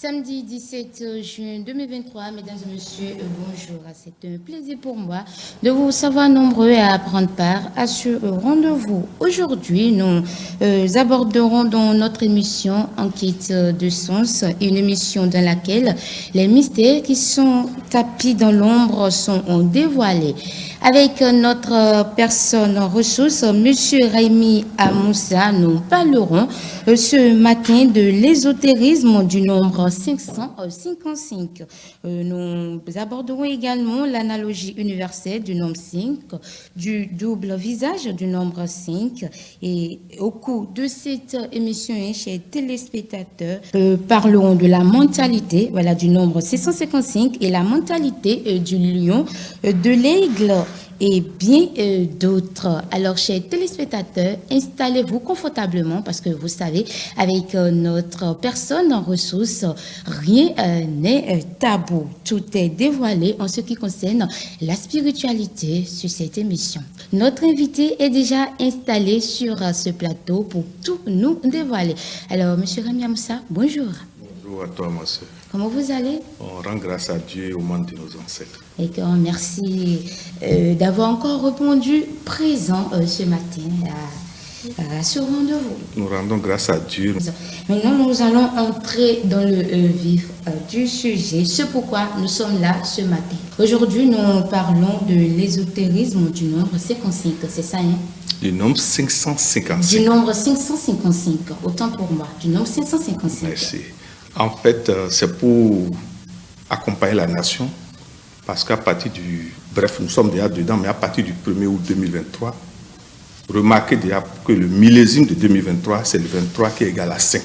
Samedi 17 juin 2023, mesdames et messieurs, bonjour. C'est un plaisir pour moi de vous savoir nombreux à prendre part à ce rendez-vous. Aujourd'hui, nous aborderons dans notre émission Enquête de sens, une émission dans laquelle les mystères qui sont tapis dans l'ombre sont dévoilés. Avec notre personne ressource, Monsieur Rémi Amoussa, nous parlerons ce matin de l'ésotérisme du nombre 555. Nous aborderons également l'analogie universelle du nombre 5, du double visage du nombre 5. Et au cours de cette émission, chers téléspectateurs, parlerons de la mentalité du nombre 655 et la mentalité du lion, de l'aigle et bien d'autres. Alors, chers téléspectateurs, installez-vous confortablement parce que vous savez, avec notre personne en ressources, rien n'est tabou. Tout est dévoilé en ce qui concerne la spiritualité sur cette émission. Notre invité est déjà installé sur ce plateau pour tout nous dévoiler. Alors, Monsieur Rémi Amoussa, bonjour. Bonjour à toi, ma soeur. Comment vous allez? On rend grâce à Dieu et au monde de nos ancêtres. Et merci d'avoir encore répondu présent ce matin à ce rendez-vous. Nous rendons grâce à Dieu. Maintenant, nous allons entrer dans le vif du sujet. C'est pourquoi nous sommes là ce matin. Aujourd'hui, nous parlons de l'ésotérisme du nombre 55. C'est ça, hein? Du nombre 555. Du nombre 555. Autant pour moi. Du nombre 555. Merci. En fait, c'est pour accompagner la nation, parce qu'à partir du... Bref, nous sommes déjà dedans, mais à partir du 1er août 2023, remarquez déjà que le millésime de 2023, c'est le 23 qui est égal à 5.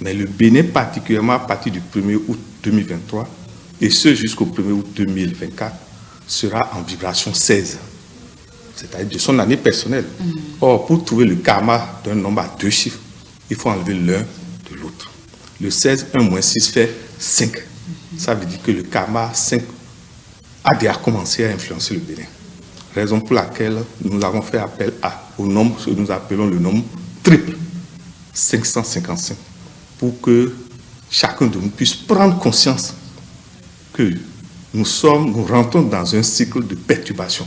Mais le Bénin, particulièrement à partir du 1er août 2023, et ce jusqu'au 1er août 2024, sera en vibration 16, c'est-à-dire de son année personnelle. Or, pour trouver le karma d'un nombre à 2 chiffres, il faut enlever l'un de l'autre. Le 16, 1 moins 6 fait 5. Ça veut dire que le karma 5 a déjà commencé à influencer le Bénin. Raison pour laquelle nous avons fait appel au nombre que nous appelons le nombre triple, 555, pour que chacun de nous puisse prendre conscience que nous rentrons dans un cycle de perturbation,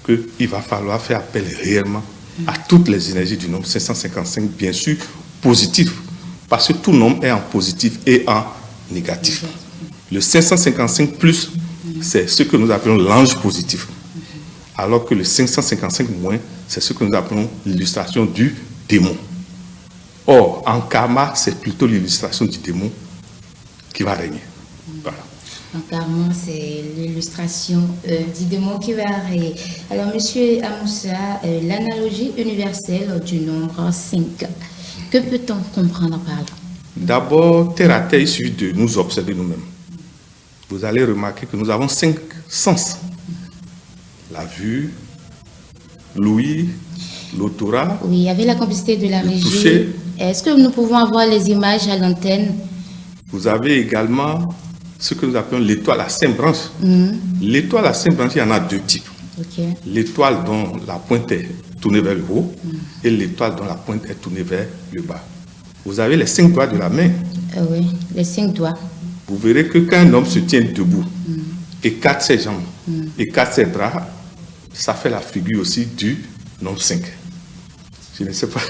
qu'il va falloir faire appel réellement à toutes les énergies du nombre 555, bien sûr, positif. Parce que tout nombre est en positif et en négatif. Le 555 plus, c'est ce que nous appelons l'ange positif. Alors que le 555 moins, c'est ce que nous appelons l'illustration du démon. Or, en karma, c'est plutôt l'illustration du démon qui va régner. Voilà. En karma, c'est l'illustration du démon qui va régner. Alors, Monsieur Amoussa, l'analogie universelle du nombre 5. Que peut-on comprendre par là? D'abord, terre à terre, il suffit de nous observer nous-mêmes. Vous allez remarquer que nous avons 5 sens. La vue, l'ouïe, l'odorat. Oui, avec la complicité de la régie. Toucher. Est-ce que nous pouvons avoir les images à l'antenne? Vous avez également ce que nous appelons l'étoile à 5 branches. L'étoile à 5 branches, il y en a 2 types. Okay. L'étoile dont la pointe est tournée vers le haut et l'étoile dont la pointe est tournée vers le bas. Vous avez les 5 doigts de la main. Oui, les 5 doigts. Vous verrez que quand un homme se tient debout, écarte ses jambes, écarte ses bras, ça fait la figure aussi du nombre 5. Je ne sais pas.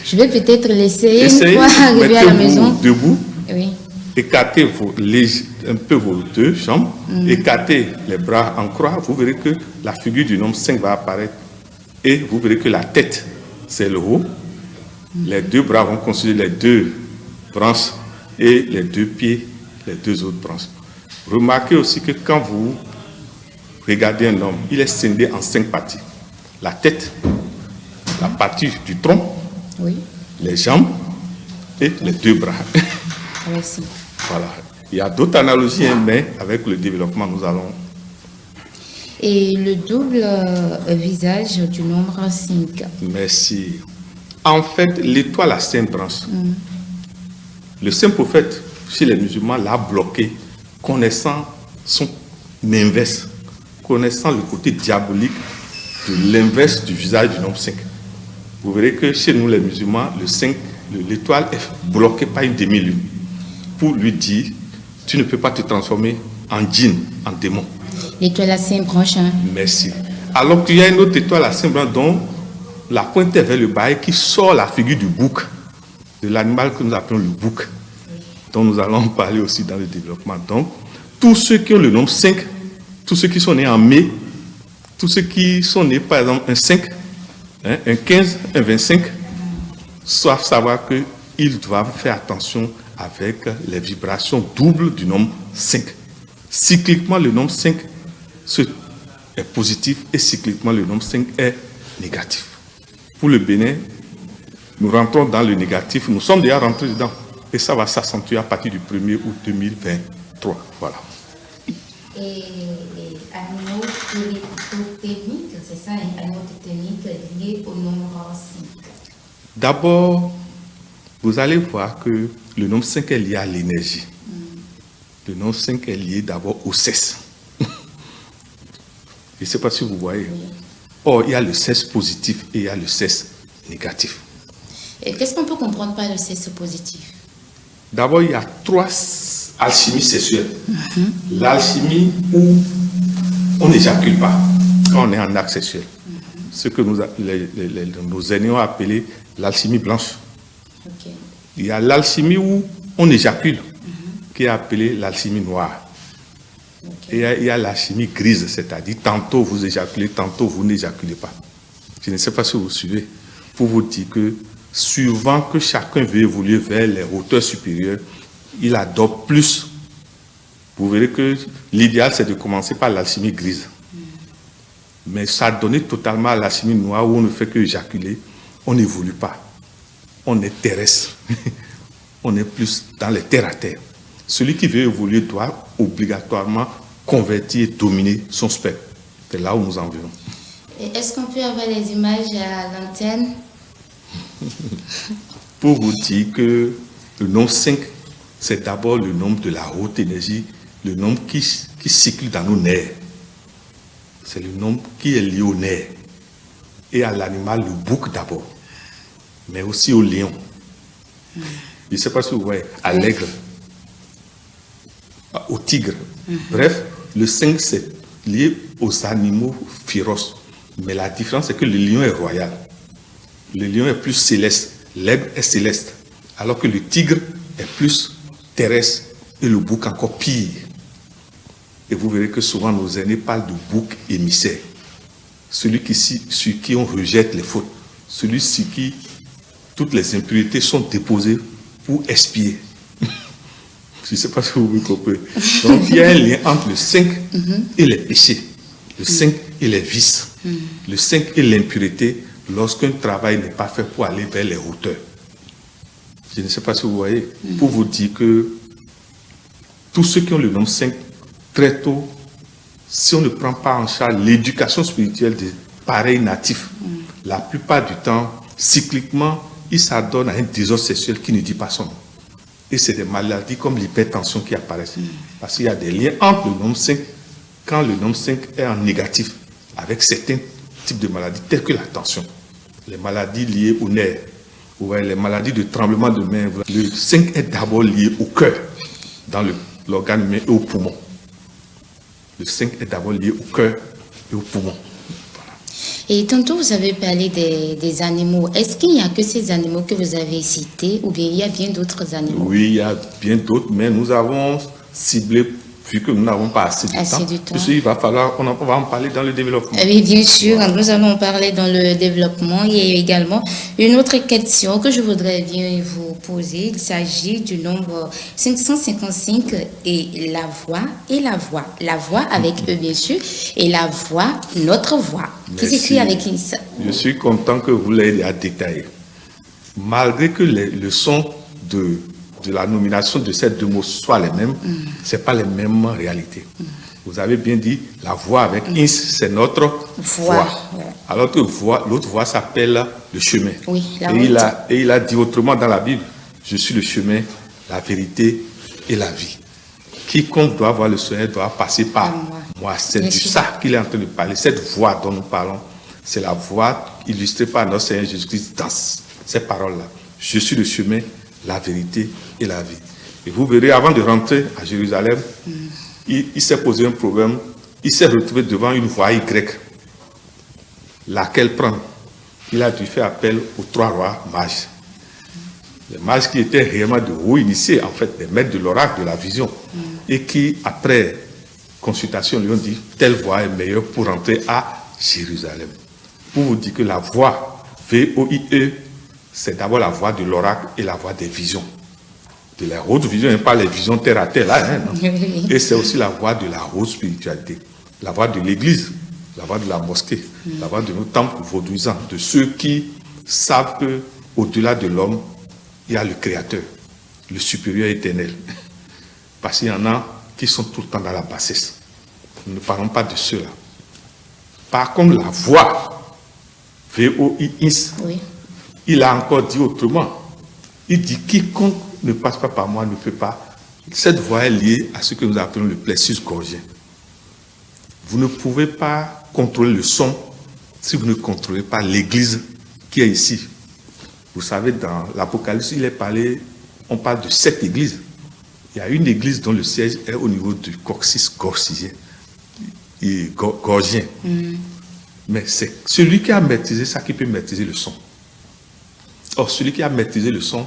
Je vais peut-être l'essayer une fois arriver à la maison. Debout. Oui. Écartez un peu vos 2 jambes, écartez les bras en croix, vous verrez que la figure du nombre 5 va apparaître. Et vous verrez que la tête, c'est le haut. Les 2 bras vont constituer les 2 branches et les 2 pieds, les 2 autres branches. Remarquez aussi que quand vous regardez un homme, il est scindé en 5 parties. La tête, la partie du tronc, les jambes et les 2 bras. Merci. Voilà. Il y a d'autres analogies, mais avec le développement, nous allons... Et le double visage du nombre 5. Merci. En fait, l'étoile à 5 branches, le saint prophète, chez les musulmans, l'a bloqué, connaissant son inverse, connaissant le côté diabolique de l'inverse du visage du nombre 5. Vous verrez que chez nous, les musulmans, l'étoile est bloquée par une demi-lune pour lui dire, tu ne peux pas te transformer en djinn, en démon. L'étoile à 5 branches. Hein. Merci. Alors qu'il y a une autre étoile à 5 branches dont la pointe est vers le bas et qui sort la figure du bouc, de l'animal que nous appelons le bouc, dont nous allons parler aussi dans le développement. Donc, tous ceux qui ont le nombre 5, tous ceux qui sont nés en mai, tous ceux qui sont nés par exemple un 5, hein, un 15, un 25, doivent savoir qu'ils doivent faire attention avec les vibrations doubles du nombre 5. Cycliquement, le nombre 5 est positif et cycliquement, le nombre 5 est négatif. Pour le Bénin, nous rentrons dans le négatif, nous sommes déjà rentrés dedans et ça va s'accentuer à partir du 1er août 2023. Voilà. Et animaux totémiques, c'est ça, animaux totémiques liés au nombre 5. D'abord, vous allez voir que le nombre 5 est lié à l'énergie. Le nombre 5 est lié d'abord au cesse. Je ne sais pas si vous voyez. Oui. Or, il y a le cesse positif et il y a le cesse négatif. Et qu'est-ce qu'on peut comprendre par le cesse positif? D'abord, il y a 3 alchimies sexuelles. L'alchimie où on n'éjacule pas quand on est en acte sexuel. Ce que nos aînés ont appelé l'alchimie blanche. Okay. Il y a l'alchimie où on éjacule, qui est appelée l'alchimie noire. Okay. Et il y a l'alchimie grise, c'est-à-dire tantôt vous éjaculez, tantôt vous n'éjaculez pas. Je ne sais pas si vous suivez. Pour vous dire que suivant que chacun veut évoluer vers les hauteurs supérieures, il adopte plus. Vous verrez que l'idéal, c'est de commencer par l'alchimie grise. Mais ça a donné totalement à l'alchimie noire où on ne fait que éjaculer, on n'évolue pas. On est terrestre. On est plus dans les terres à terre. Celui qui veut évoluer doit obligatoirement convertir et dominer son spectre. C'est là où nous en venons. Est-ce qu'on peut avoir les images à l'antenne? Pour vous dire que le nombre 5, c'est d'abord le nombre de la haute énergie, le nombre qui cycle dans nos nerfs. C'est le nombre qui est lié au nerf. Et à l'animal, le bouc d'abord. Mais aussi au lion. Je ne sais pas si vous voyez, à l'aigle, au tigre. Bref, le 5, c'est lié aux animaux féroces. Mais la différence, c'est que le lion est royal. Le lion est plus céleste. L'aigle est céleste. Alors que le tigre est plus terrestre et le bouc encore pire. Et vous verrez que souvent nos aînés parlent de bouc émissaire. Celui sur qui on rejette les fautes. Celui sur qui toutes les impuretés sont déposées pour expier. Je ne sais pas si vous me comprenez. Donc il y a un lien entre le 5 et les péchés. Le 5 et les vices. Le 5 et l'impureté lorsqu'un travail n'est pas fait pour aller vers les hauteurs. Je ne sais pas si vous voyez. Pour vous dire que tous ceux qui ont le nombre 5, très tôt, si on ne prend pas en charge l'éducation spirituelle des pareils natifs, la plupart du temps, cycliquement, ils s'adonnent à un désordre sexuel qui ne dit pas son nom. Et c'est des maladies comme l'hypertension qui apparaissent. Parce qu'il y a des liens entre le nombre 5, quand le nombre 5 est en négatif, avec certains types de maladies, telles que la tension, les maladies liées aux nerfs, ou les maladies de tremblement de main. Le 5 est d'abord lié au cœur, dans l'organe humain et au poumon. Le 5 est d'abord lié au cœur et au poumon. Voilà. Et tantôt, vous avez parlé des animaux. Est-ce qu'il n'y a que ces animaux que vous avez cités ou bien il y a bien d'autres animaux? Oui, il y a bien d'autres, mais nous avons ciblé, vu que nous n'avons pas assez de temps. Parce qu'il va falloir, on va en parler dans le développement. Oui, bien sûr, nous allons en parler dans le développement. Il y a également une autre question que je voudrais bien vous poser. Il s'agit du nombre 555 et la voix et la voix. La voix avec eux, bien sûr, et la voix, notre voix, qui s'écrit avec ça. Je suis content que vous l'ayez détaillé. Malgré que le son de la nomination de ces deux mots soient les mêmes, ce n'est pas les mêmes réalités. Vous avez bien dit, la voix avec ins, c'est notre voix. Ouais. Alors que l'autre voix s'appelle le chemin. Oui, et il a dit autrement dans la Bible, je suis le chemin, la vérité et la vie. Quiconque doit voir le Seigneur doit passer par moi. C'est de ça qu'il est en train de parler. Cette voix dont nous parlons, c'est la voix illustrée par notre Seigneur Jésus-Christ dans ces paroles-là. je suis le chemin, la vérité et la vie. Et vous verrez, avant de rentrer à Jérusalem, il s'est posé un problème. Il s'est retrouvé devant une voie Y. Laquelle prendre? Il a dû faire appel aux 3 rois mages. Les mages qui étaient réellement de hauts initiés, en fait, des maîtres de l'oracle, de la vision, et qui, après consultation, lui ont dit telle voie est meilleure pour entrer à Jérusalem. Pour vous dire que la voie VOIE, c'est d'abord la voie de l'oracle et la voie des visions. De la haute vision, et pas les visions terre à terre, là, hein, non? Et c'est aussi la voie de la haute spiritualité, la voie de l'église, la voie de la mosquée, la voie de nos temples vaudouisants, de ceux qui savent qu'au-delà de l'homme, il y a le Créateur, le supérieur éternel. Parce qu'il y en a qui sont tout le temps dans la bassesse. Nous ne parlons pas de ceux-là. Par contre, la voie, VOIS, Oui. il a encore dit autrement. Il dit quiconque ne passe pas par moi ne peut pas. Cette voie est liée à ce que nous appelons le plexus gorgien. Vous ne pouvez pas contrôler le son si vous ne contrôlez pas l'église qui est ici. Vous savez, dans l'Apocalypse, on parle de 7 églises. Il y a une église dont le siège est au niveau du coccyx gorgien. Mais c'est celui qui a maîtrisé ça qui peut maîtriser le son. Or, celui qui a maîtrisé le son,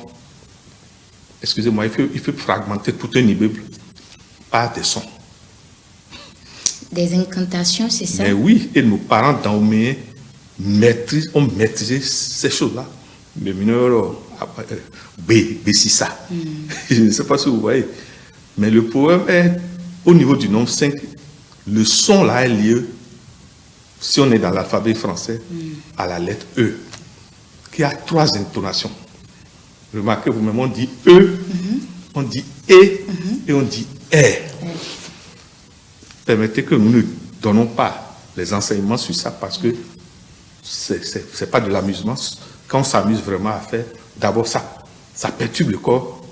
excusez-moi, il faut fragmenter tout un immeuble par des sons. Des incantations, c'est ça? Mais oui, et nos parents d'Aoméen ont maîtrisé ces choses-là. Le mineur Bessissa. Je ne sais pas si vous voyez. Mais le problème est, au niveau du nombre 5, le son là est lié, si on est dans l'alphabet français, à la lettre E, qui a 3 intonations. Remarquez vous-même, on dit E, on dit E et on dit R. Permettez que nous ne donnons pas les enseignements sur ça parce que c'est pas de l'amusement. Quand on s'amuse vraiment à faire, d'abord ça perturbe le corps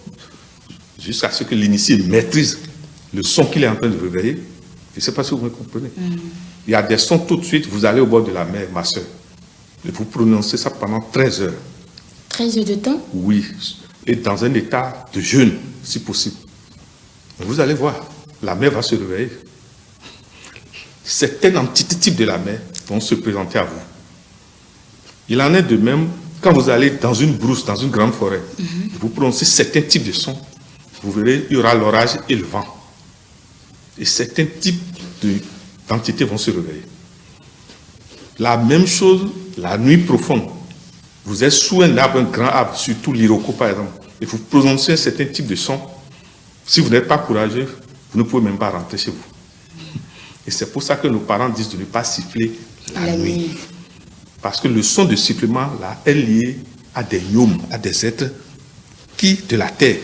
jusqu'à ce que l'initié maîtrise le son qu'il est en train de réveiller. Je ne sais pas si vous me comprenez. Il y a des sons tout de suite, vous allez au bord de la mer, ma soeur, et vous prononcez ça pendant 13 heures. 13 heures de temps? Oui, et dans un état de jeûne, si possible. Vous allez voir, la mer va se réveiller. Certaines entités types de la mer vont se présenter à vous. Il en est de même quand vous allez dans une brousse, dans une grande forêt, vous prononcez certains types de sons, vous verrez, il y aura l'orage et le vent. Et certains types d'entités vont se réveiller. La même chose, la nuit profonde. Vous êtes sous un arbre, un grand arbre, surtout l'iroko par exemple, et vous prononcez un certain type de son. Si vous n'êtes pas courageux, vous ne pouvez même pas rentrer chez vous. Et c'est pour ça que nos parents disent de ne pas siffler la nuit. Parce que le son de sifflement là est lié à des gnomes, à des êtres qui de la terre.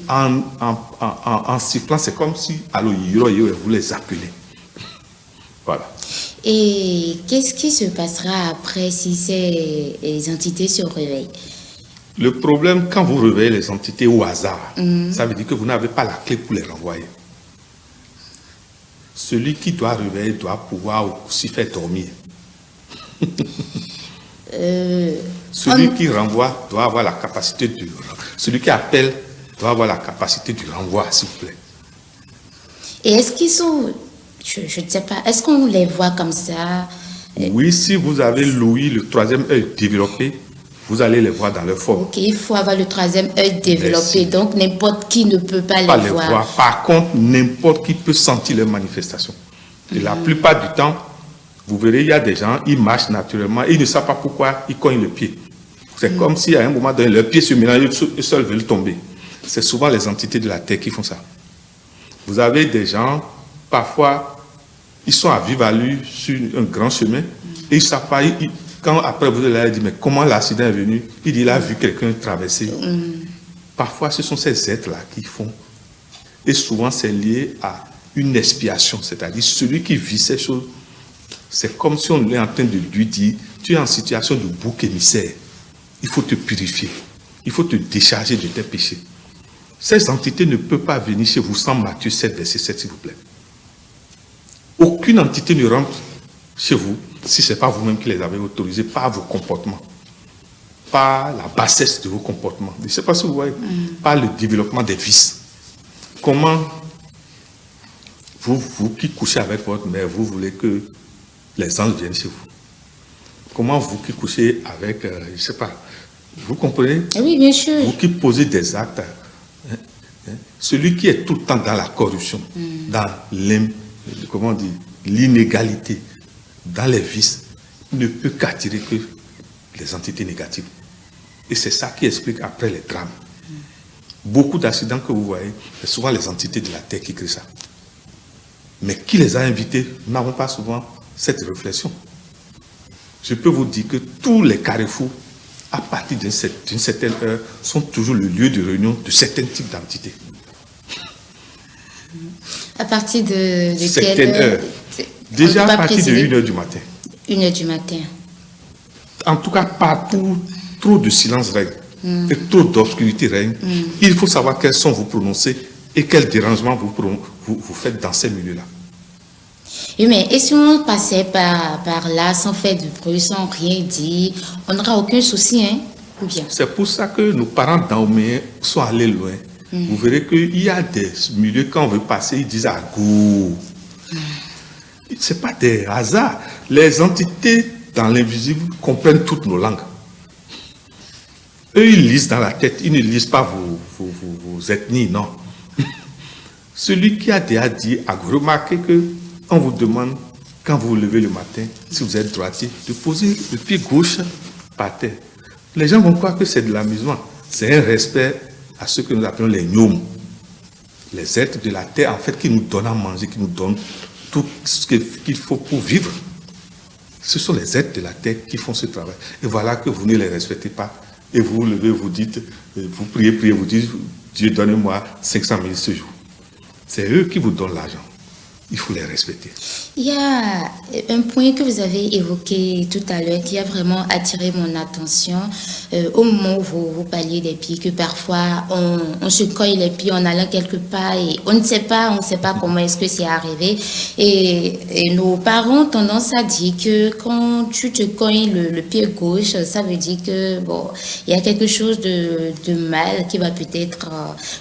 En sifflant, c'est comme si alors vous les appelez. Voilà. Et qu'est-ce qui se passera après si ces entités se réveillent? Le problème, quand vous réveillez les entités au hasard, ça veut dire que vous n'avez pas la clé pour les renvoyer. Celui qui doit réveiller doit pouvoir aussi faire dormir. Celui qui renvoie doit avoir la capacité du... Celui qui appelle doit avoir la capacité du renvoi, s'il vous plaît. Et est-ce qu'ils sont... Je ne sais pas, est-ce qu'on les voit comme ça? Oui, si vous avez l'ouïe, le 3e œil développé, vous allez les voir dans leur forme. Ok, il faut avoir le 3e œil développé, Merci. Donc n'importe qui ne peut pas les voir. Par contre, n'importe qui peut sentir leurs manifestations. Et la plupart du temps, vous verrez, il y a des gens, ils marchent naturellement, et ils ne savent pas pourquoi ils cognent le pied. C'est comme si à un moment donné, leurs pieds se mélangent, ils seuls veulent tomber. C'est souvent les entités de la terre qui font ça. Vous avez des gens, parfois, ils sont à vive allure sur un grand chemin, et ils ne savent pas, quand après vous allez dire, mais comment l'accident est venu? Il dit, il a vu quelqu'un traverser. Parfois, ce sont ces êtres-là qui font. Et souvent, c'est lié à une expiation, c'est-à-dire celui qui vit ces choses, c'est comme si on est en train de lui dire, tu es en situation de bouc émissaire, il faut te purifier, il faut te décharger de tes péchés. Ces entités ne peuvent pas venir chez vous sans Matthieu 7, verset 7, s'il vous plaît. Aucune entité ne rentre chez vous si ce n'est pas vous-même qui les avez autorisés par vos comportements. par la bassesse de vos comportements. Je ne sais pas si vous voyez, par le développement des vices. Comment vous qui couchez avec votre mère, vous voulez que les anges viennent chez vous? Comment vous qui couchez avec, je ne sais pas, vous comprenez? Oui, bien sûr. Vous qui posez des actes, celui qui est tout le temps dans la corruption, dans l'inégalité, dans les vices, ne peut qu'attirer que les entités négatives. Et c'est ça qui explique après les drames. Beaucoup d'accidents que vous voyez, c'est souvent les entités de la terre qui créent ça. Mais qui les a invités, nous n'avons pas souvent cette réflexion. Je peux vous dire que tous les carrefours, à partir d'une certaine heure, sont toujours le lieu de réunion de certains types d'entités. À partir de certaines heures? Déjà à partir de 1h du matin. 1h du matin. En tout cas, partout, trop de silence règne et trop d'obscurité règne. Il faut savoir quels sont vos prononcés et quels dérangements vous faites dans ces milieux-là. Oui, mais et si on passait par là sans faire de bruit, sans rien dire, on n'aura aucun souci, hein? Ou bien? C'est pour ça que nos parents d'Aoméen sont allés loin. Vous verrez qu'il y a des milieux, quand on veut passer, ils disent agou. Ce n'est pas des hasards. Les entités dans l'invisible comprennent toutes nos langues. Eux, ils lisent dans la tête, ils ne lisent pas vos ethnies, non. Celui qui a déjà dit agou, remarquez qu'on vous demande, quand vous vous levez le matin, si vous êtes droitier, de poser le pied gauche par terre. Les gens vont croire que c'est de l'amusement. C'est un respect à ceux que nous appelons les gnomes. Les êtres de la terre, en fait, qui nous donnent à manger, qui nous donnent tout ce qu'il faut pour vivre. Ce sont les êtres de la terre qui font ce travail. Et voilà que vous ne les respectez pas. Et vous vous levez, vous dites, vous priez, vous dites, Dieu, donne-moi 500 000 ce jour. C'est eux qui vous donnent l'argent. Il faut les respecter. Il y a un point que vous avez évoqué tout à l'heure qui a vraiment attiré mon attention au moment où vous parliez des pieds, que parfois on se cogne les pieds en allant quelque part et on ne sait pas comment est-ce que c'est arrivé. Et nos parents ont tendance à dire que quand tu te cognes le pied gauche, ça veut dire que bon, il y a quelque chose de mal qui va peut-être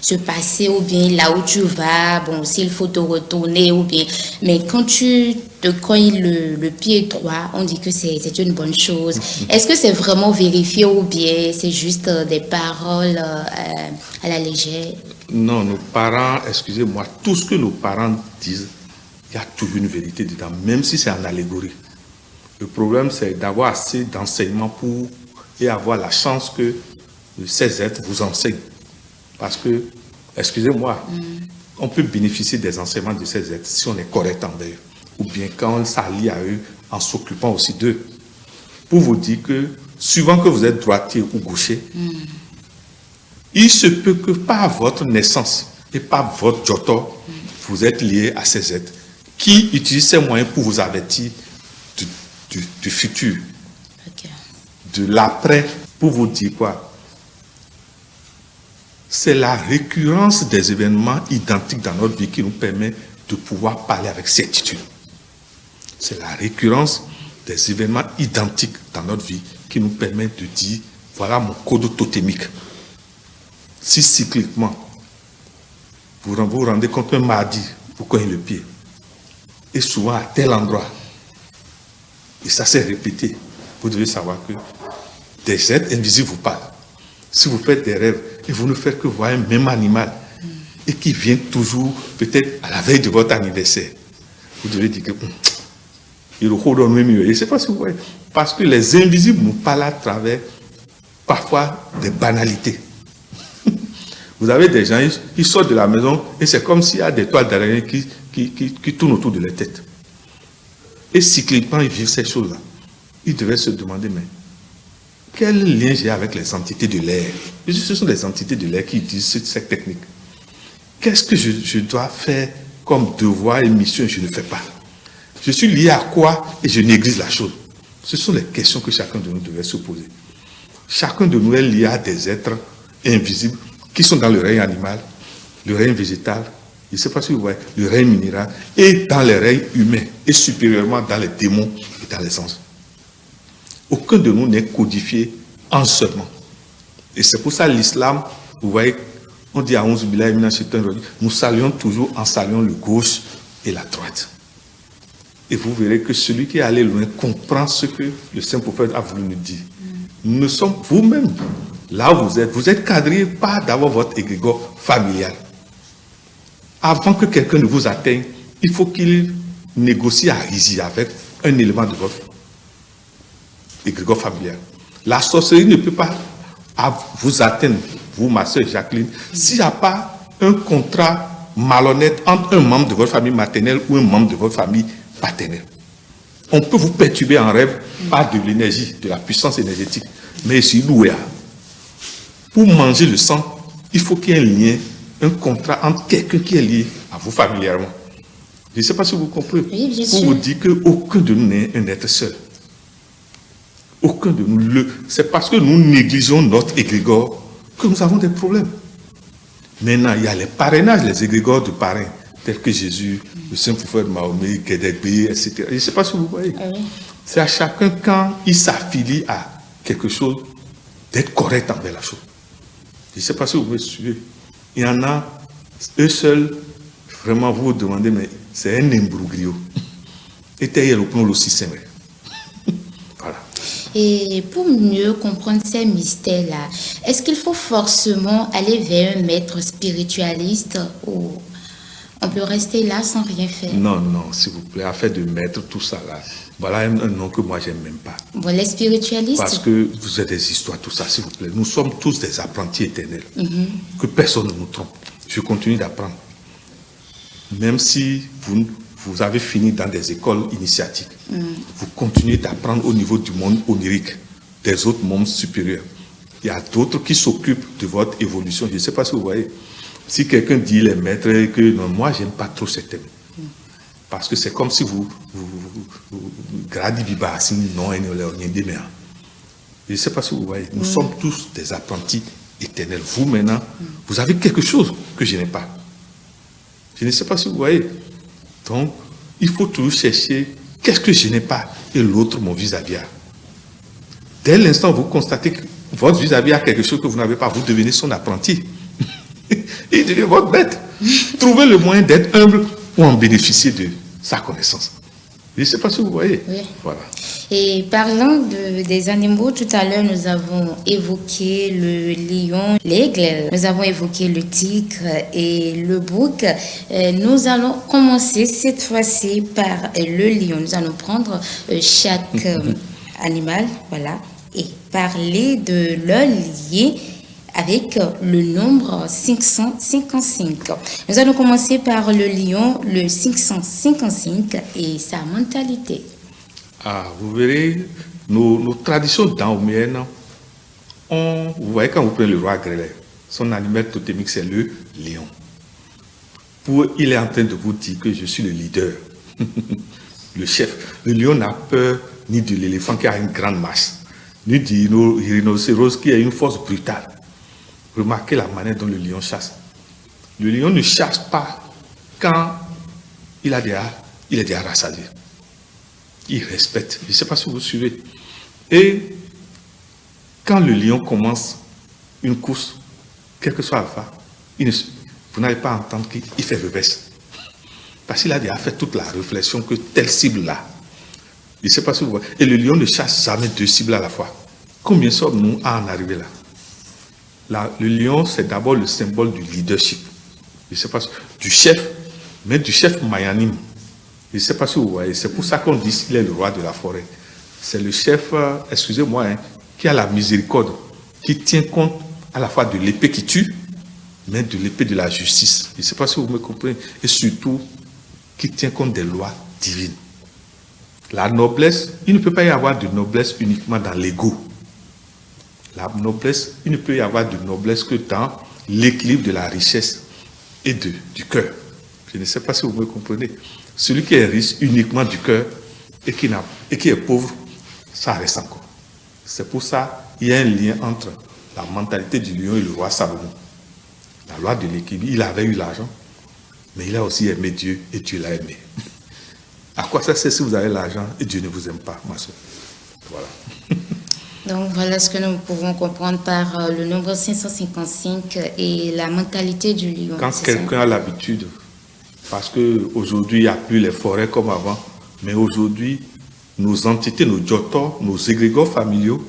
se passer, ou bien là où tu vas, bon, s'il faut te retourner, ou bien. Mais quand tu te cognes le pied droit, on dit que c'est une bonne chose. Est-ce que c'est vraiment vérifié ou bien c'est juste des paroles à la légère? Non, nos parents, excusez-moi, tout ce que nos parents disent, il y a toujours une vérité dedans, même si c'est en allégorie. Le problème, c'est d'avoir assez d'enseignements et avoir la chance que ces êtres vous enseignent. Parce que, excusez-moi, on peut bénéficier des enseignements de ces êtres si on est correct envers eux, ou bien quand on s'allie à eux en s'occupant aussi d'eux. Pour vous dire que, suivant que vous êtes droitier ou gaucher, il se peut que par votre naissance et par votre jotor, vous êtes lié à ces êtres qui utilisent ces moyens pour vous avertir du futur, de l'après, pour vous dire quoi? C'est la récurrence des événements identiques dans notre vie qui nous permet de pouvoir parler avec certitude. C'est la récurrence des événements identiques dans notre vie qui nous permet de dire, voilà mon code totémique. Si cycliquement, vous vous rendez compte un mardi, vous cognez le pied, et souvent à tel endroit, et ça s'est répété, vous devez savoir que des êtres invisibles vous parlent. Si vous faites des rêves, et vous ne faites que voir un même animal, et qui vient toujours, peut-être à la veille de votre anniversaire, vous devez dire que il redonne mieux. Je ne sais pas si vous voyez. Parce que les invisibles nous parlent à travers parfois des banalités. Vous avez des gens, ils sortent de la maison et c'est comme s'il y a des toiles d'araignée qui tournent autour de leur tête. Et cycliquement, ils vivent ces choses-là. Ils devaient se demander, mais quel lien j'ai avec les entités de l'air? Ce sont les entités de l'air qui utilisent cette technique. Qu'est-ce que je dois faire comme devoir et mission et je ne fais pas? Je suis lié à quoi et je néglige la chose? Ce sont les questions que chacun de nous devait se poser. Chacun de nous est lié à des êtres invisibles qui sont dans le règne animal, le règne végétal, je ne sais pas si vous voyez, le règne minéral, et dans les règnes humains, et supérieurement dans les démons et dans les anges. Aucun de nous n'est codifié un seulement. Et c'est pour ça l'islam, vous voyez, on dit à 11 billahi mina shaitan rajim, nous saluons toujours en saluant le gauche et la droite. Et vous verrez que celui qui est allé loin comprend ce que le Saint-Prophète a voulu nous dire. Nous sommes vous-même, là où vous êtes cadré par d'abord votre égrégore familial. Avant que quelqu'un ne vous atteigne, il faut qu'il négocie à Rizi avec un élément de votre égrégore familial. La sorcellerie ne peut pas vous atteindre, vous, ma soeur Jacqueline, s'il n'y a pas un contrat malhonnête entre un membre de votre famille maternelle ou un membre de votre famille paternelle. On peut vous perturber en rêve par de l'énergie, de la puissance énergétique. Mais si loué, pour manger le sang, il faut qu'il y ait un lien, un contrat entre quelqu'un qui est lié à vous familièrement. Je ne sais pas si vous comprenez. Oui, bien pour sûr. vous dire qu'aucun de nous n'est un être seul. Aucun de nous. C'est parce que nous négligeons notre égrégore que nous avons des problèmes. Maintenant, il y a les parrainages, les égrégores de parrains, tels que Jésus, le Saint-Prophète Mahomet, Guédégbé, etc. Je ne sais pas si vous voyez. Ah oui. C'est à chacun, quand il s'affilie à quelque chose, d'être correct envers la chose. Je ne sais pas si vous me suivez. Il y en a, eux seuls, vraiment, vous vous demandez, mais c'est un imbroglio. Et t'es aussi, c'est vrai. Voilà. Et pour mieux comprendre ces mystères-là, est-ce qu'il faut forcément aller vers un maître spiritualiste ou on peut rester là sans rien faire? Non, non, s'il vous plaît, afin de mettre tout ça là. Voilà un nom que moi, j'aime même pas. Bon, les spiritualistes? Parce que vous êtes des histoires, tout ça, s'il vous plaît. Nous sommes tous des apprentis éternels. Que personne ne nous trompe. Je continue d'apprendre. Même si vous avez fini dans des écoles initiatiques, vous continuez d'apprendre au niveau du monde onirique, des autres mondes supérieurs. Il y a d'autres qui s'occupent de votre évolution. Je ne sais pas si vous voyez. Si quelqu'un dit, les maîtres, que non, moi, je n'aime pas trop ces thèmes. Parce que c'est comme si vous gradez non, je ne sais pas si vous voyez. Nous sommes tous des apprentis éternels. Vous, maintenant, vous avez quelque chose que je n'ai pas. Je ne sais pas si vous voyez. Donc, il faut toujours chercher qu'est-ce que je n'ai pas et l'autre, mon vis-à-vis. Dès l'instant où vous constatez que votre vis-à-vis a quelque chose que vous n'avez pas, vous devenez son apprenti. Il devient votre maître. Trouvez le moyen d'être humble pour en bénéficier de sa connaissance. Je ne sais pas si vous voyez. Oui. Voilà. Et parlant des animaux, tout à l'heure, nous avons évoqué le lion, l'aigle, nous avons évoqué le tigre et le bouc. Nous allons commencer cette fois-ci par le lion. Nous allons prendre chaque animal, voilà, et parler de leur lien avec le nombre 555. Nous allons commencer par le lion, le 555 et sa mentalité. Ah, vous verrez, nos traditions dahoméennes, vous voyez quand vous prenez le roi grêlé, son animal totémique c'est le lion. Il est en train de vous dire que je suis le leader, le chef. Le lion n'a peur ni de l'éléphant qui a une grande masse, ni du rhinocéros qui a une force brutale. Remarquez la manière dont le lion chasse. Le lion ne chasse pas quand il est déjà rassasié. Il respecte. Je ne sais pas si vous suivez. Et quand le lion commence une course, quel que soit alpha, vous n'allez pas entendre qu'il fait reverse. Parce qu'il a déjà fait toute la réflexion que telle cible là. Je ne sais pas si vous voyez. Et le lion ne chasse jamais deux cibles à la fois. Combien sommes-nous à en arriver là? Le lion, c'est d'abord le symbole du leadership. Je ne sais pas, du chef, mais du chef mayanim. Je ne sais pas si vous voyez. C'est pour ça qu'on dit qu'il est le roi de la forêt. C'est le chef, excusez-moi, qui a la miséricorde, qui tient compte à la fois de l'épée qui tue, mais de l'épée de la justice. Je ne sais pas si vous me comprenez. Et surtout, qui tient compte des lois divines. La noblesse, il ne peut pas y avoir de noblesse uniquement dans l'ego. La noblesse, il ne peut y avoir de noblesse que dans l'équilibre de la richesse et du cœur. Je ne sais pas si vous me comprenez. Celui qui est riche uniquement du cœur et qui est pauvre, ça reste encore. C'est pour ça qu'il y a un lien entre la mentalité du lion et le roi Salomon. La loi de l'équilibre, il avait eu l'argent, mais il a aussi aimé Dieu et Dieu l'a aimé. À quoi ça sert si vous avez l'argent et Dieu ne vous aime pas, ma soeur? Voilà. Donc voilà ce que nous pouvons comprendre par le nombre 555 et la mentalité du lion. Quand quelqu'un a l'habitude, parce qu'aujourd'hui il n'y a plus les forêts comme avant, mais aujourd'hui nos entités, nos jotors, nos égrégores familiaux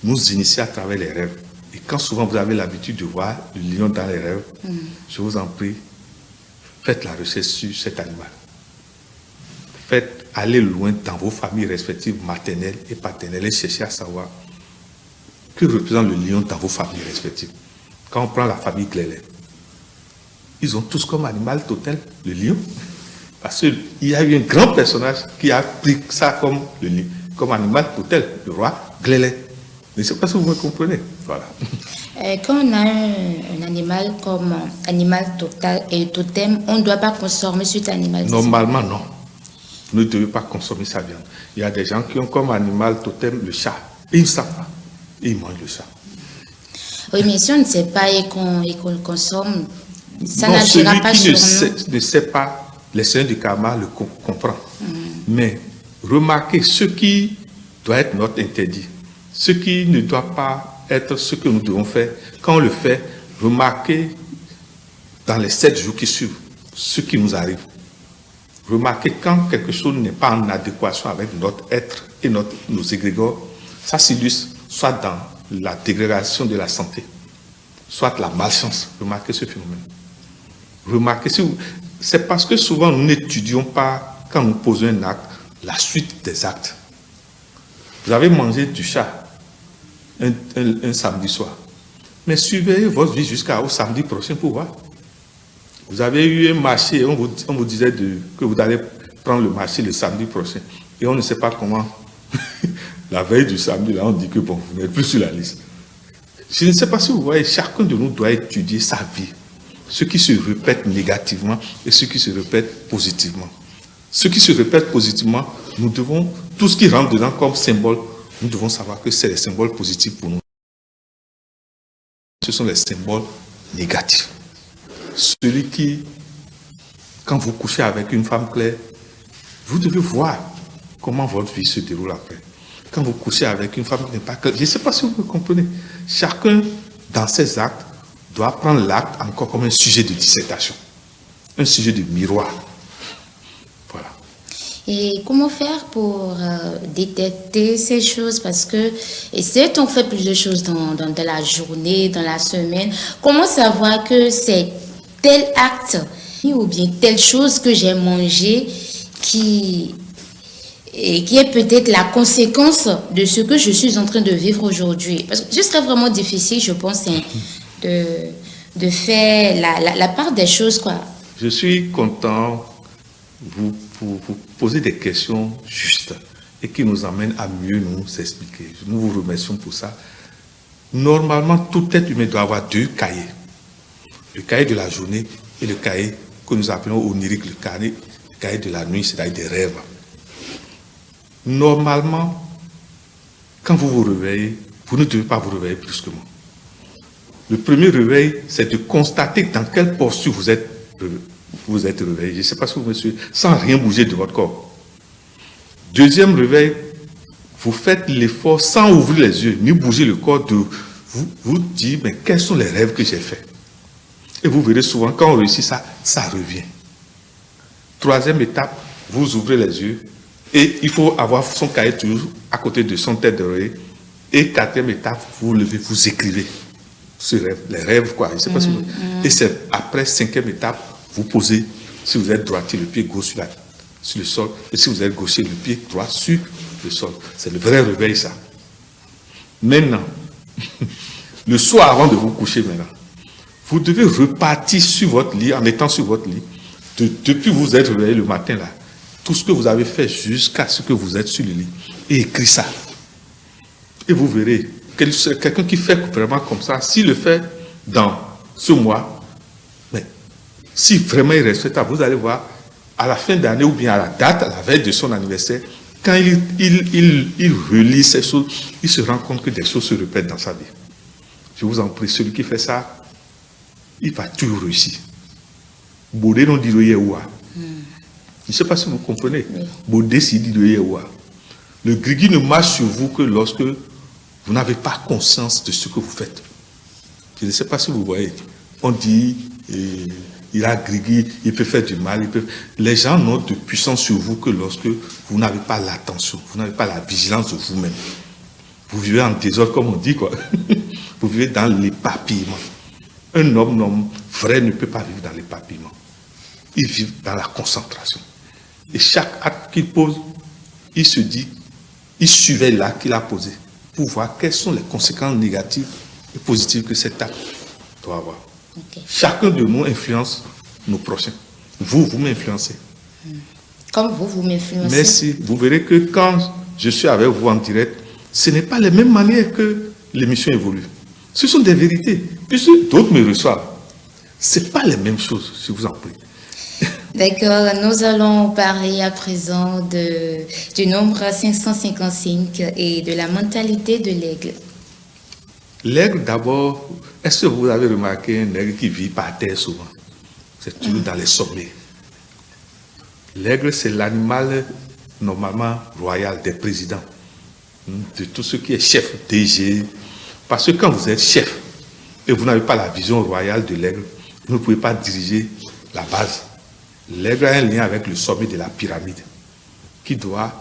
nous initient à travers les rêves. Et quand souvent vous avez l'habitude de voir le lion dans les rêves, je vous en prie, faites la recherche sur cet animal. Faites aller loin dans vos familles respectives, maternelles et paternelles, et cherchez à savoir que représente le lion dans vos familles respectives. Quand on prend la famille Glélé, ils ont tous comme animal totem le lion. Parce qu'il y a eu un grand personnage qui a pris ça comme animal totem, le roi Glélé. Je ne sais pas si vous me comprenez. Voilà. Quand on a un animal comme animal totem, on ne doit pas consommer cet animal. Normalement, non. Vous ne devez pas consommer sa viande. Il y a des gens qui ont comme animal totem le chat. Ils ne savent pas. Ils mangent le chat. Oui, mais si on ne sait pas et qu'on le consomme, ça non, n'agira pas sur nous. Celui qui ne sait pas, les seigneurs du karma le comprend. Mais remarquez ce qui doit être notre interdit. Ce qui ne doit pas être ce que nous devons faire. Quand on le fait, remarquez dans les 7 jours qui suivent ce qui nous arrive. Remarquez quand quelque chose n'est pas en adéquation avec notre être et nos égrégores, ça s'illustre soit dans la dégradation de la santé, soit la malchance. Remarquez ce phénomène. Remarquez, c'est parce que souvent nous n'étudions pas, quand nous posons un acte, la suite des actes. Vous avez mangé du chat un samedi soir, mais surveillez votre vie jusqu'au samedi prochain pour voir. Vous avez eu un marché, on vous disait que vous allez prendre le marché le samedi prochain. Et on ne sait pas comment, la veille du samedi, là, on dit que bon, vous n'êtes plus sur la liste. Je ne sais pas si vous voyez, chacun de nous doit étudier sa vie. Ce qui se répète négativement et ce qui se répète positivement. Ce qui se répète positivement, nous devons, tout ce qui rentre dedans comme symbole, nous devons savoir que c'est les symboles positifs pour nous. Ce sont les symboles négatifs. Celui qui, quand vous couchez avec une femme claire, vous devez voir comment votre vie se déroule après. Quand vous couchez avec une femme qui n'est pas claire, je ne sais pas si vous me comprenez. Chacun, dans ses actes, doit prendre l'acte encore comme un sujet de dissertation, un sujet de miroir. Voilà. Et comment faire pour détecter ces choses? Parce que, et certes, on fait plusieurs choses dans la journée, dans la semaine. Comment savoir que c'est tel acte ou bien telle chose que j'ai mangé qui est peut-être la conséquence de ce que je suis en train de vivre aujourd'hui? Parce que ce serait vraiment difficile, je pense, de faire la part des choses, quoi. Je suis content vous poser des questions justes et qui nous amènent à mieux nous expliquer. Nous vous remercions pour ça. Normalement, tout être humain doit avoir 2 cahiers. Le cahier de la journée et le cahier que nous appelons onirique, le cahier de la nuit, c'est-à-dire des rêves. Normalement, quand vous vous réveillez, vous ne devez pas vous réveiller brusquement. Le premier réveil, c'est de constater dans quelle posture vous êtes réveillé. Je ne sais pas si vous me suivez, sans rien bouger de votre corps. Deuxième réveil, vous faites l'effort sans ouvrir les yeux, ni bouger le corps, de vous dire, mais quels sont les rêves que j'ai faits? Et vous verrez souvent, quand on réussit ça, ça revient. Troisième étape, vous ouvrez les yeux et il faut avoir son cahier toujours à côté de son tête d'oreiller. Et quatrième étape, vous levez, vous écrivez ce rêve, les rêves, quoi. Je sais pas si vous... Et c'est après, cinquième étape, vous posez, si vous êtes droitier, le pied gauche sur le sol, et si vous êtes gaucher, le pied droit sur le sol. C'est le vrai réveil, ça. Maintenant, le soir avant de vous coucher, maintenant, vous devez repartir sur votre lit, en étant sur votre lit, depuis que vous êtes réveillé le matin, là, tout ce que vous avez fait jusqu'à ce que vous êtes sur le lit, et écrit ça. Et vous verrez, quelqu'un qui fait vraiment comme ça, s'il le fait dans ce mois, mais si vraiment il respecte, vous allez voir, à la fin d'année ou bien à la date, à la veille de son anniversaire, quand il relit ces choses, il se rend compte que des choses se répètent dans sa vie. Je vous en prie, celui qui fait ça, il va toujours réussir. Bodé non dit le ouah. Je ne sais pas si vous comprenez. Bodé si dit le ouah. Le grigui ne marche sur vous que lorsque vous n'avez pas conscience de ce que vous faites. Je ne sais pas si vous voyez. On dit, il a grigui, il peut faire du mal. Les gens n'ont de puissance sur vous que lorsque vous n'avez pas l'attention, vous n'avez pas la vigilance de vous-même. Vous vivez en désordre, comme on dit, quoi. Vous vivez dans l'éparpillement. Un homme vrai ne peut pas vivre dans l'éparpillement. Il vit dans la concentration. Et chaque acte qu'il pose, il se dit, il surveille l'acte qu'il a posé pour voir quelles sont les conséquences négatives et positives que cet acte doit avoir. Okay. Chacun de nous influence nos prochains. Vous m'influencez. Comme vous m'influencez. Merci. Vous verrez que quand je suis avec vous en direct, ce n'est pas les mêmes manières que l'émission évolue. Ce sont des vérités. Puisque d'autres me reçoivent. Ce n'est pas les mêmes choses, si vous en prie. D'accord, nous allons parler à présent du nombre 555 et de la mentalité de l'aigle. L'aigle, d'abord, est-ce que vous avez remarqué un aigle qui vit par terre souvent? C'est toujours dans les sommets. L'aigle, c'est l'animal normalement royal des présidents, de tout ce qui est chef DG. Parce que quand vous êtes chef et vous n'avez pas la vision royale de l'aigle, vous ne pouvez pas diriger la base. L'aigle a un lien avec le sommet de la pyramide, qui doit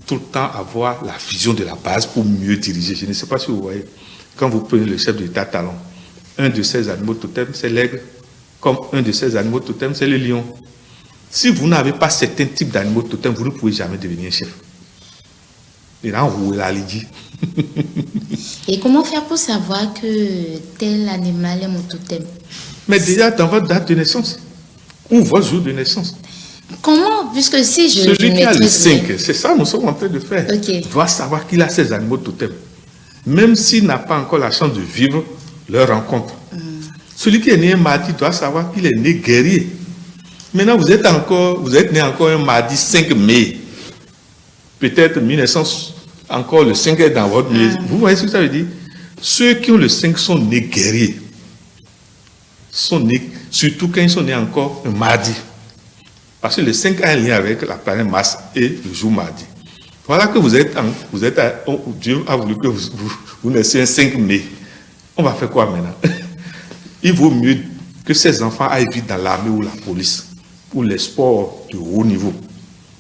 tout le temps avoir la vision de la base pour mieux diriger. Je ne sais pas si vous voyez, quand vous prenez le chef de l'État talon, un de ses animaux totems, c'est l'aigle, comme un de ses animaux totems, c'est le lion. Si vous n'avez pas certains types d'animaux totems, vous ne pouvez jamais devenir chef. Et là, on la dit. Et comment faire pour savoir que tel animal est mon totem? Mais déjà dans votre date de naissance. Ou votre jour de naissance. Comment? Puisque si je celui qui a le 5, c'est ça que nous sommes en train de faire. Okay. Doit savoir qu'il a ses animaux totems. Même s'il n'a pas encore la chance de vivre leur rencontre. Celui qui est né un mardi doit savoir qu'il est né guerrier. Maintenant, vous êtes né encore un mardi 5 mai. Peut-être 1900, encore le 5 est dans votre maison. Vous voyez ce que ça veut dire? Ceux qui ont le 5 sont nés guerriers. Sont nés, surtout quand ils sont nés encore un mardi. Parce que le 5 a un lien avec la planète Mars et le jour mardi. Voilà que Dieu a voulu que vous naissiez un 5 mai. On va faire quoi maintenant? Il vaut mieux que ces enfants aillent vivre dans l'armée ou la police, ou les sports de haut niveau.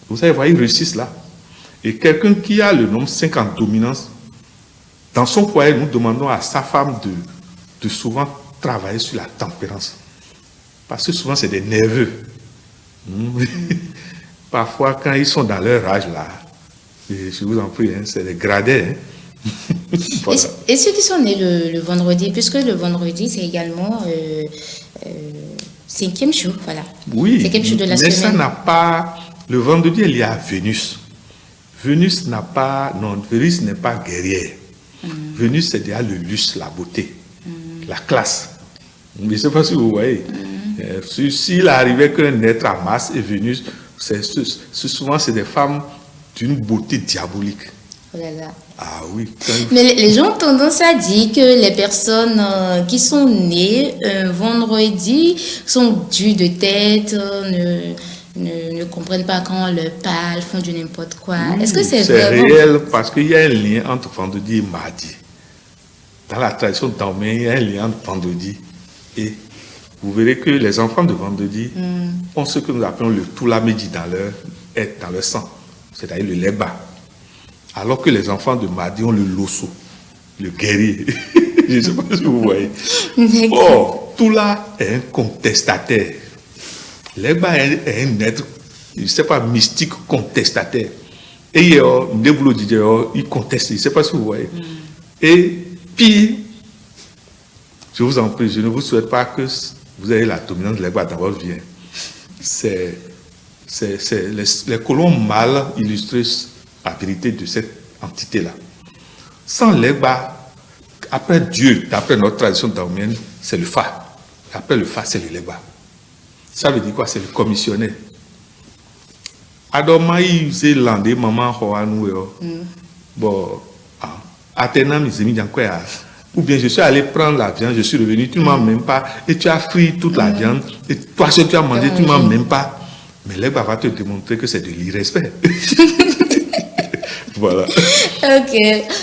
Vous savez, ils réussissent là. Et quelqu'un qui a le nombre 5 en dominance, dans son foyer, nous demandons à sa femme de souvent travailler sur la tempérance. Parce que souvent, c'est des nerveux. Parfois, quand ils sont dans leur âge, là, je vous en prie, c'est des gradés. Voilà. Et ceux qui sont nés le vendredi, puisque le vendredi, c'est également 5e jour, voilà. Oui, 5e jour de la mais semaine. Ça n'a pas... Le vendredi, il y a Vénus. Vénus n'a pas... Non, Vénus n'est pas guerrière. Vénus, c'est déjà le lustre, la beauté, la classe. Je ne sais pas si vous voyez. S'il arrivait qu'un être à Mars et Vénus, souvent, c'est des femmes d'une beauté diabolique. Oh là là. Ah oui. Mais les gens ont tendance à dire que les personnes qui sont nées un vendredi sont dues de tête, ne comprennent pas quand on leur parle, font du n'importe quoi. Oui, est-ce que c'est vraiment... réel parce qu'il y a un lien entre vendredi et mardi. Dans la tradition d'Aumé, il y a un lien entre vendredi et vous verrez que les enfants de vendredi ont ce que nous appelons le Toulamedi dans leur sang, c'est-à-dire le leba. Alors que les enfants de mardi ont le loso, le guerrier. Je ne sais pas si vous voyez. Or, Toula est un contestataire. Leba est un être, je ne sais pas, mystique contestataire. Et il conteste, je ne sais pas si vous voyez. Et puis, je vous en prie, je ne vous souhaite pas que vous ayez la dominance de Leba dans votre vie. Les colons mâles illustrent la vérité de cette entité-là. Sans Leba, après Dieu, d'après notre tradition daomienne, c'est le Fa. Après le Fa, c'est le Leba. Ça veut dire quoi? C'est le commissionnaire. Adomaï, c'est landé, maman, bon, Athéna, mes amis, ou bien je suis allé prendre la viande, je suis revenu, tu ne m'as même pas, et tu as frit toute la viande, et toi, ce que tu as mangé, tu ne m'as même pas. Mais Leba va te démontrer que c'est de l'irrespect. Voilà. Ok.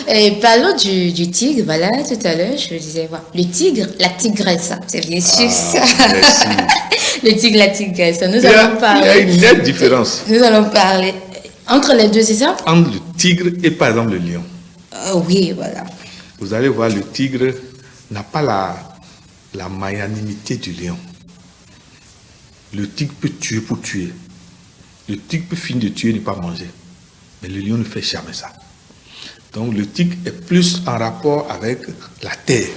Et parlons du tigre. Voilà, tout à l'heure, je disais, voilà. Le tigre, la tigresse, c'est bien sûr ça. Merci. Le tigre, la tigresse. Nous Il y allons a parler. une nette différence Nous allons parler. Entre les deux, c'est ça? entre le tigre et par exemple le lion. Oui, voilà. Vous allez voir, le tigre n'a pas la magnanimité du lion. Le tigre peut tuer pour tuer. Le tigre peut finir de tuer et ne pas manger. Mais le lion ne fait jamais ça. Donc le tigre est plus en rapport avec la terre,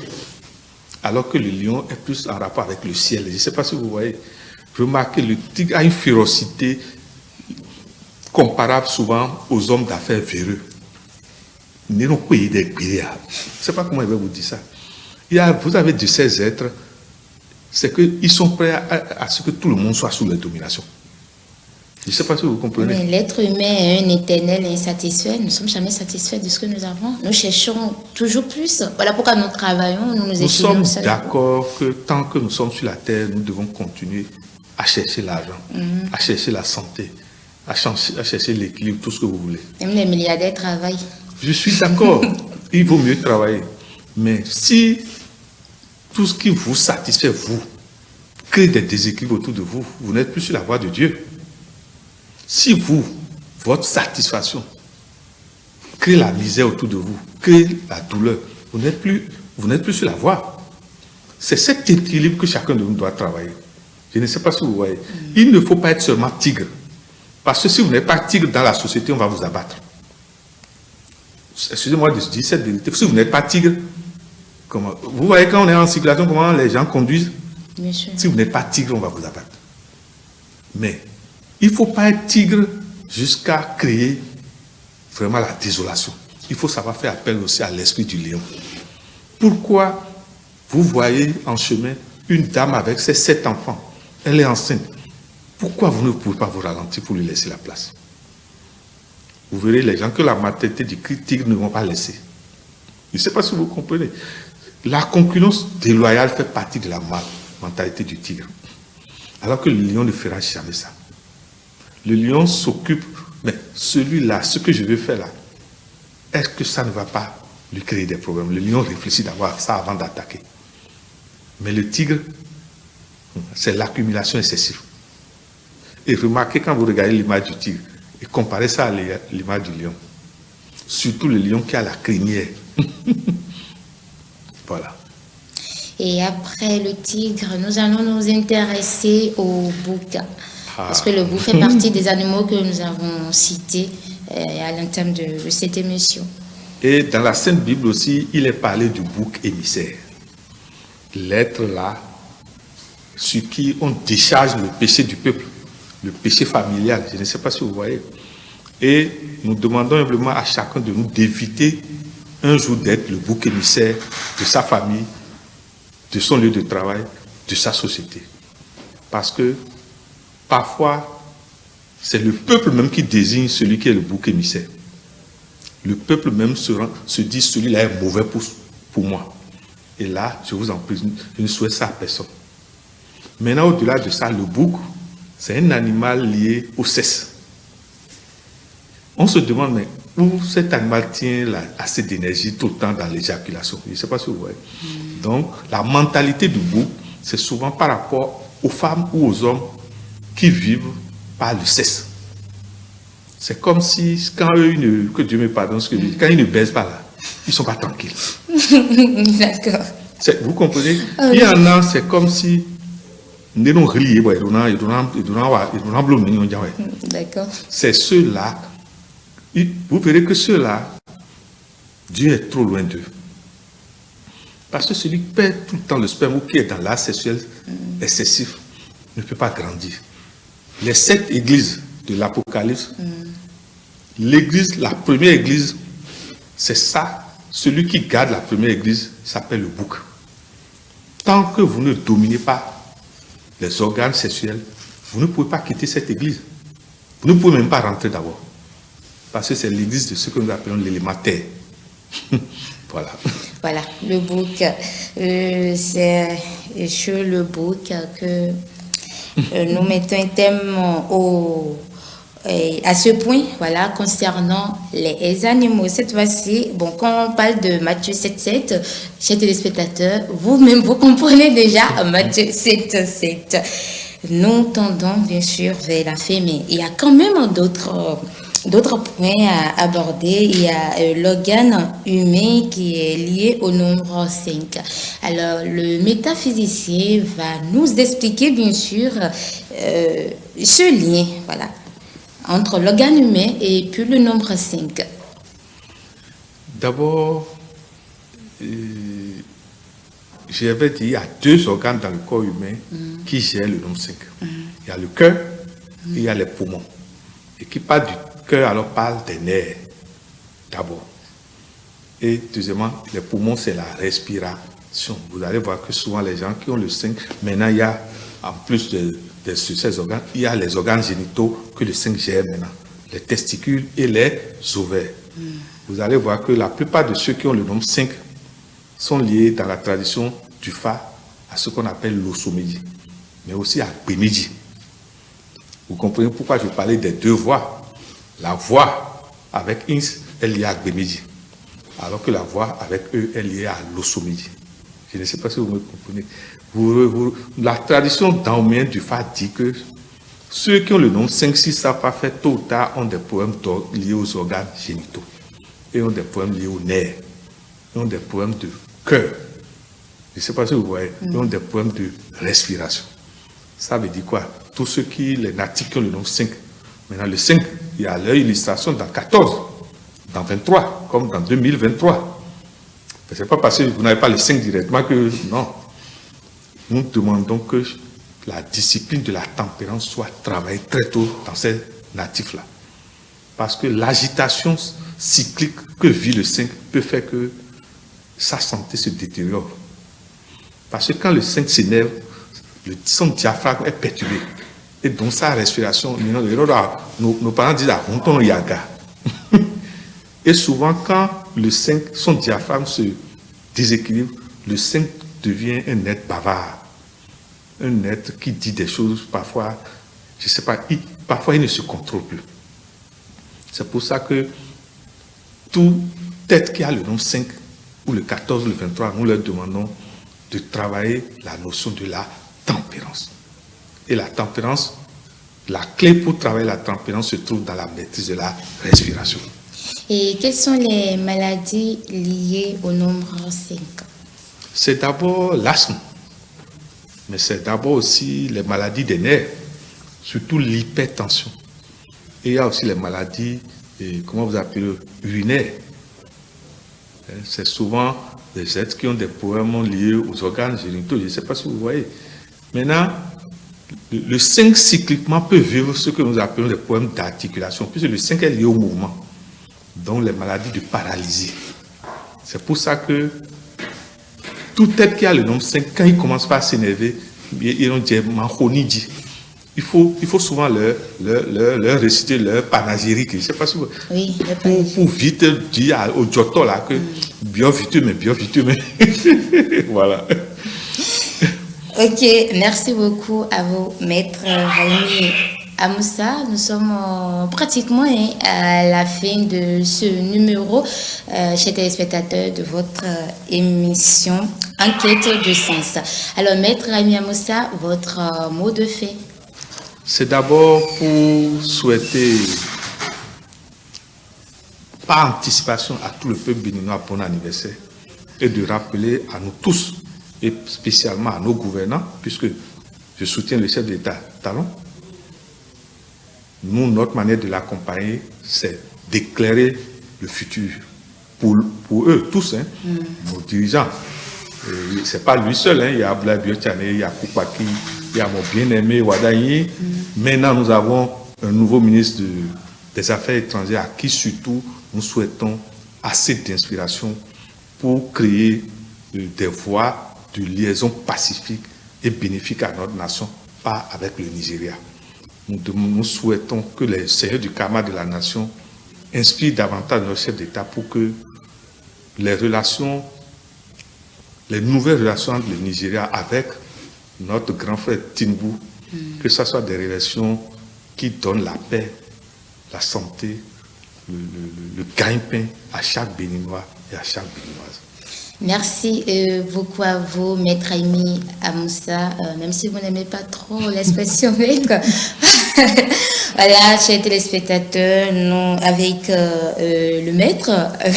alors que le lion est plus en rapport avec le ciel. Je ne sais pas si vous voyez. Remarquez, le tigre a une férocité comparable souvent aux hommes d'affaires véreux. Je ne sais pas comment je vais vous dire ça. Vous avez de ces êtres, c'est qu'ils sont prêts à ce que tout le monde soit sous leur domination. Je ne sais pas si vous comprenez. Mais l'être humain est un éternel insatisfait. Nous ne sommes jamais satisfaits de ce que nous avons. Nous cherchons toujours plus. Voilà pourquoi nous travaillons, Nous sommes d'accord que tant que nous sommes sur la terre, nous devons continuer à chercher l'argent, à chercher la santé, à chercher l'équilibre, tout ce que vous voulez. Même les milliardaires travaillent. Je suis d'accord. Il vaut mieux travailler. Mais si tout ce qui vous satisfait, vous, crée des déséquilibres autour de vous, vous n'êtes plus sur la voie de Dieu. Si vous, votre satisfaction, crée la misère autour de vous, crée la douleur, vous n'êtes plus sur la voie. C'est cet équilibre que chacun de nous doit travailler. Je ne sais pas si vous voyez. Il ne faut pas être seulement tigre. Parce que si vous n'êtes pas tigre dans la société, on va vous abattre. Excusez-moi de dire cette vérité. Si vous n'êtes pas tigre, comment, vous voyez quand on est en circulation, comment les gens conduisent? Bien sûr. Si vous n'êtes pas tigre, on va vous abattre. Mais il ne faut pas être tigre jusqu'à créer vraiment la désolation. Il faut savoir faire appel aussi à l'esprit du lion. Pourquoi vous voyez en chemin une dame avec ses 7 enfants? Elle est enceinte. Pourquoi vous ne pouvez pas vous ralentir pour lui laisser la place? Vous verrez les gens que la maternité du tigre ne vont pas laisser. Je ne sais pas si vous comprenez. La concurrence déloyale fait partie de la mentalité du tigre. Alors que le lion ne fera jamais ça. Le lion s'occupe, mais celui-là, ce que je vais faire là, est-ce que ça ne va pas lui créer des problèmes? Le lion réfléchit d'avoir ça avant d'attaquer. Mais le tigre, c'est l'accumulation excessive. Et remarquez quand vous regardez l'image du tigre, et comparez ça à l'image du lion. Surtout le lion qui a la crinière. Voilà. Et après le tigre, nous allons nous intéresser au bouc. Parce que le bouc fait partie des animaux que nous avons cités à l'entame de cette émission. Et dans la Sainte Bible aussi, il est parlé du bouc émissaire. L'être là, sur qui on décharge le péché du peuple, le péché familial. Je ne sais pas si vous voyez. Et nous demandons simplement à chacun de nous d'éviter un jour d'être le bouc émissaire de sa famille, de son lieu de travail, de sa société. Parce que parfois, c'est le peuple même qui désigne celui qui est le bouc émissaire. Le peuple même se dit, celui-là est mauvais pour moi. Et là, je vous en prie, je ne souhaite ça à personne. Maintenant, au-delà de ça, le bouc, c'est un animal lié au sexe. On se demande, mais où cet animal tient assez d'énergie tout le temps dans l'éjaculation? Je ne sais pas si vous voyez. Donc, la mentalité du bouc, c'est souvent par rapport aux femmes ou aux hommes qui vivent par le sexe. C'est comme si, quand eux, que Dieu me pardonne ce que je dis, quand ils ne baisent pas là, ils ne sont pas tranquilles. D'accord. Vous comprenez? Il y en a, c'est comme si D'accord. c'est ceux-là, vous verrez que ceux-là, Dieu est trop loin d'eux. Parce que celui qui perd tout le temps le sperme ou qui est dans l'art sexuel excessif ne peut pas grandir. Les 7 églises de l'Apocalypse, l'église, la première église, c'est ça. Celui qui garde la première église s'appelle le bouc. Tant que vous ne dominez pas les organes sexuels, vous ne pouvez pas quitter cette église. Vous ne pouvez même pas rentrer d'abord. Parce que c'est l'église de ce que nous appelons l'élément terre. Voilà. Voilà, le bouc. C'est sur le bouc que nous mettons un thème à ce point, voilà, concernant les animaux. Cette fois-ci, bon, quand on parle de Matthieu 7,7, chers téléspectateurs, vous-même, vous comprenez déjà Matthieu 7,7. Nous tendons bien sûr vers la fin, mais il y a quand même d'autres points à aborder. Il y a l'organe humain qui est lié au nombre 5. Alors, le métaphysicien va nous expliquer bien sûr ce lien, voilà, entre l'organe humain et puis le nombre 5. D'abord, j'avais dit, il y a 2 organes dans le corps humain qui gèrent le nombre 5. Il y a le cœur et il y a les poumons. Et qui parle du cœur, alors parle des nerfs, d'abord. Et deuxièmement, les poumons, c'est la respiration. Vous allez voir que souvent les gens qui ont le 5, maintenant il y a, en plus de ces organes, il y a les organes génitaux que le 5 gère maintenant. Les testicules et les ovaires. Vous allez voir que la plupart de ceux qui ont le nombre 5 sont liés dans la tradition du Fa à ce qu'on appelle l'osomidi, mais aussi à Gbemidji. Vous comprenez pourquoi je parlais des 2 voix. La voix avec Ins est liée à Gbemidji, alors que la voix avec E est liée à l'osomidi. Je ne sais pas si vous me comprenez. La tradition dahoméenne du Fa dit que ceux qui ont le nombre 5, si ça pas fait tôt ou tard, ont des problèmes liés aux organes génitaux, et ont des problèmes liés aux nerfs, et ont des problèmes de cœur. Je ne sais pas si vous voyez, ils ont des problèmes de respiration. Ça veut dire quoi? Tous ceux les natifs qui ont le nombre 5, maintenant le 5, il y a leur illustration dans 14, dans 23, comme dans 2023. Ce n'est pas parce que vous n'avez pas le 5 directement que non. Nous demandons que la discipline de la tempérance soit travaillée très tôt dans ces natifs-là. Parce que l'agitation cyclique que vit le 5 peut faire que sa santé se détériore. Parce que quand le 5 s'énerve, son diaphragme est perturbé. Et donc sa respiration, nos parents disent « Ronton yaga ». Et souvent, quand le 5, son diaphragme se déséquilibre, le 5 devient un être bavard. Un être qui dit des choses, parfois, je ne sais pas, parfois il ne se contrôle plus. C'est pour ça que tout être qui a le nombre 5, ou le 14, ou le 23, nous leur demandons de travailler la notion de la tempérance. Et la tempérance, la clé pour travailler la tempérance se trouve dans la maîtrise de la respiration. Et quelles sont les maladies liées au nombre 5? C'est d'abord l'asthme, mais c'est d'abord aussi les maladies des nerfs, surtout l'hypertension. Et il y a aussi les maladies, comment vous appelez, urinaires. C'est souvent des êtres qui ont des problèmes liés aux organes génitaux. Je ne sais pas si vous voyez. Maintenant, le 5 cycliquement peut vivre ce que nous appelons des problèmes d'articulation, puisque le 5 est lié au mouvement, donc les maladies de paralysie. C'est pour ça que tout être qui a le nombre 5, quand il commence pas à s'énerver, ils ont dit manchonidi. Il faut souvent leur réciter leur panégyrique. Je ne sais pas si vous... Oui, pour vite dire au Giotto là que bien vite, mais. Voilà. Ok, merci beaucoup à vous, maître Raimi Amoussa. Nous sommes pratiquement à la fin de ce numéro, chers téléspectateurs, de votre émission Enquête de sens. Alors, maître Raimi Amoussa, votre mot de fin? C'est d'abord pour souhaiter, par anticipation, à tout le peuple béninois bon anniversaire et de rappeler à nous tous, et spécialement à nos gouvernants, puisque je soutiens le chef d'État Talon. Nous, notre manière de l'accompagner, c'est d'éclairer le futur pour eux tous, nos dirigeants. Ce n'est pas lui seul, il y a Abdoulaye Biotchane, il y a Koupaki, il y a mon bien-aimé Wadayi. Maintenant, nous avons un nouveau ministre des Affaires étrangères à qui surtout nous souhaitons assez d'inspiration pour créer des voies de liaison pacifique et bénéfique à notre nation, pas avec le Nigeria. Nous souhaitons que les seigneurs du karma de la nation inspirent davantage nos chefs d'État pour que les nouvelles relations entre le Nigeria avec notre grand frère Tinubu, que ce soit des relations qui donnent la paix la santé, le gagne-pain à chaque Béninois et à chaque Béninoise. Merci beaucoup à vous, Maître Aimi Amoussa, même si vous n'aimez pas trop l'expression maître. Voilà, chers téléspectateurs, nous, avec le maître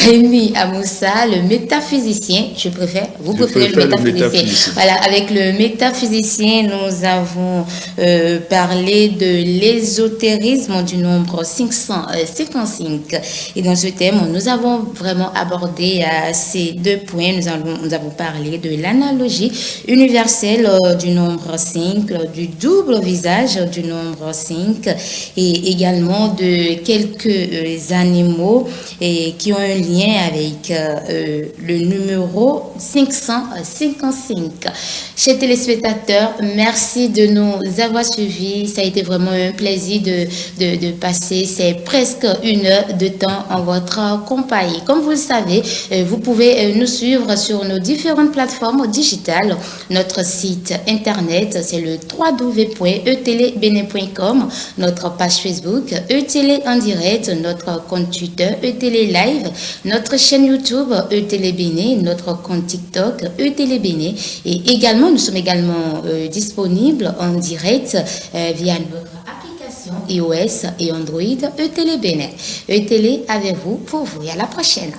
Aimi Amoussa, le métaphysicien, vous préférez le métaphysicien. Voilà, avec le métaphysicien, nous avons parlé de l'ésotérisme du nombre 555. Et dans ce thème, nous avons vraiment abordé ces deux points. Nous avons parlé de l'analogie universelle du nombre 5, du double visage du nombre 5 et également de quelques animaux qui ont un lien avec le numéro 555. Chers téléspectateurs, merci de nous avoir suivis. Ça a été vraiment un plaisir de passer presque 1 heure de temps en votre compagnie. Comme vous le savez, vous pouvez nous suivre sur nos différentes plateformes digitales. Notre site internet, c'est le www.etelebene.com, notre page Facebook ETélé en direct, notre compte Twitter ETélé Live, notre chaîne YouTube ETélé Bénin, notre compte TikTok ETélé Bénin et également, nous sommes également disponibles en direct via notre application iOS et Android ETélé Bénin. ETélé avec vous, pour vous et à la prochaine.